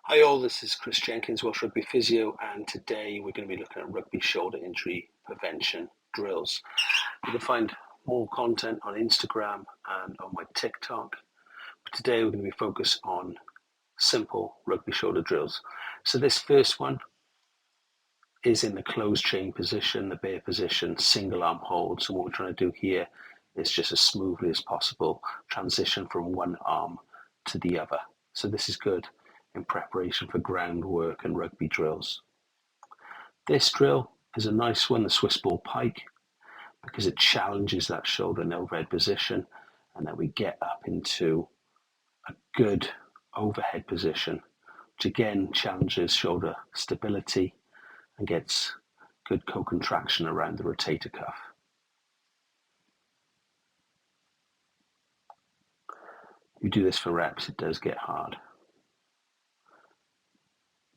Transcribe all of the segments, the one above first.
Hi all, this is Chris Jenkins, Welsh Rugby Physio, and today we're going to be looking at rugby shoulder injury prevention drills. You can find more content on Instagram and on my TikTok, but today we're going to be focused on simple rugby shoulder drills. So this first one is in the closed chain position, the bear position, single arm hold. So what we're trying to do here is just as smoothly as possible transition from one arm to the other. So this is good in preparation for groundwork and rugby drills. This drill is a nice one, the Swiss ball pike, because it challenges that shoulder and overhead position, and then we get up into a good overhead position, which again challenges shoulder stability and gets good co-contraction around the rotator cuff. You do this for reps, it does get hard.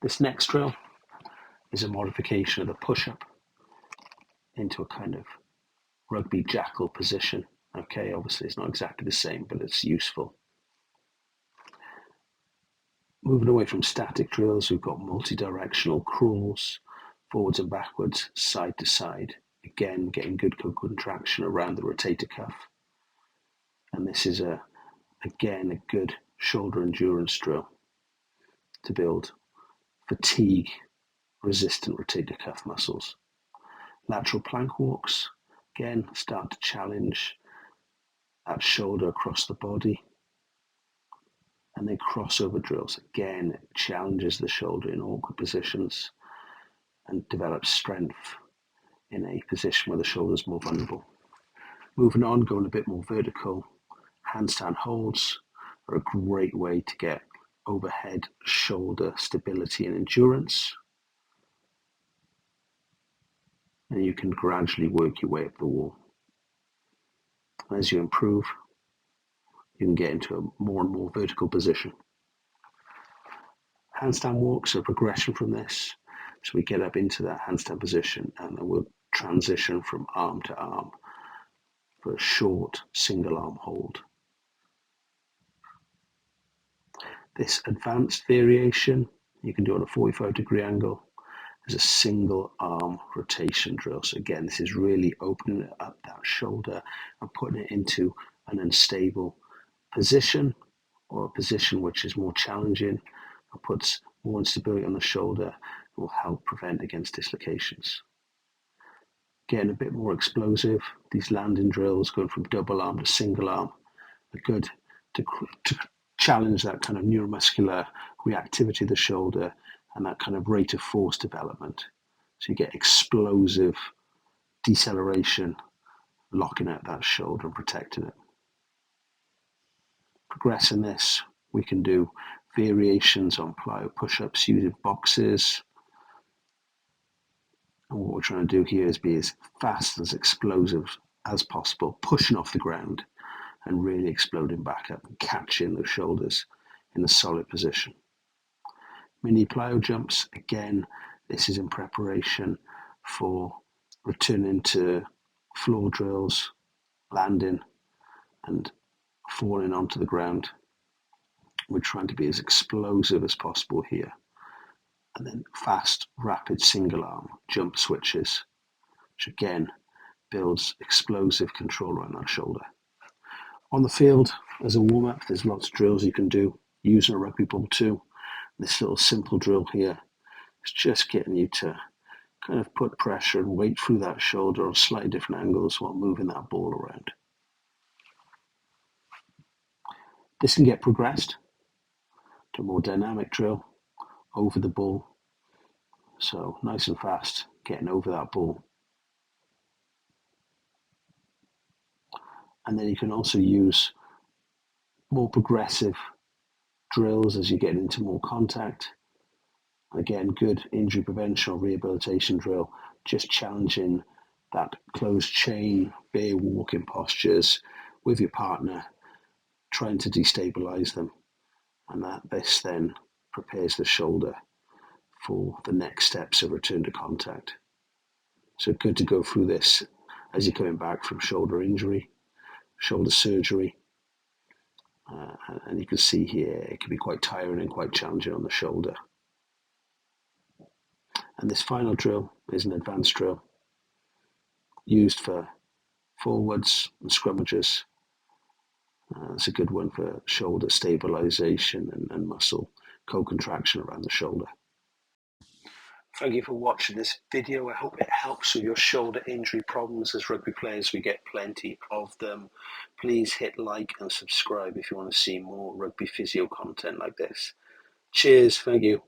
This next drill is a modification of the push-up into a kind of rugby jackal position. Okay, obviously it's not exactly the same, but it's useful. Moving away from static drills, we've got multi-directional crawls, forwards and backwards, side to side. Again, getting good co-contraction around the rotator cuff. And this is again a good shoulder endurance drill to build fatigue resistant rotator cuff muscles. Lateral plank walks, again, start to challenge that shoulder across the body. And then crossover drills, again, it challenges the shoulder in awkward positions and develops strength in a position where the shoulder is more vulnerable. Moving on, going a bit more vertical, handstand holds are a great way to get overhead shoulder stability and endurance. And you can gradually work your way up the wall. As you improve, you can get into a more and more vertical position. Handstand walks are a progression from this. So we get up into that handstand position and then we'll transition from arm to arm for a short single arm hold. This advanced variation you can do on a 45-degree angle is a single arm rotation drill. So again, this is really opening up that shoulder and putting it into an unstable position or a position which is more challenging and puts more instability on the shoulder and will help prevent against dislocations. Again, a bit more explosive. These landing drills going from double arm to single arm are good to challenge that kind of neuromuscular reactivity of the shoulder and that kind of rate of force development. So you get explosive deceleration, locking out that shoulder and protecting it. Progressing this, we can do variations on plyo push-ups using boxes. And what we're trying to do here is be as fast, as explosive as possible, pushing off the ground and really exploding back up and catching those shoulders in a solid position. Mini PLO jumps, again, this is in preparation for returning to floor drills, landing and falling onto the ground. We're trying to be as explosive as possible here. And then fast, rapid single arm jump switches, which again builds explosive control around that shoulder. On the field, as a warm-up, there's lots of drills you can do using a rugby ball too. This little simple drill here is just getting you to kind of put pressure and weight through that shoulder on slightly different angles while moving that ball around. This can get progressed to a more dynamic drill over the ball. So nice and fast, getting over that ball. And then you can also use more progressive drills as you get into more contact. Again, good injury prevention or rehabilitation drill, just challenging that closed chain, bear walking postures with your partner, trying to destabilize them. And this then prepares the shoulder for the next steps of return to contact. So good to go through this as you're coming back from shoulder injury, shoulder surgery, And you can see here it can be quite tiring and quite challenging on the shoulder. And this final drill is an advanced drill used for forwards and scrummages. It's a good one for shoulder stabilization and muscle co-contraction around the shoulder. Thank you for watching this video. I hope it helps with your shoulder injury problems. As rugby players, we get plenty of them. Please hit like and subscribe if you want to see more rugby physio content like this. Cheers. Thank you.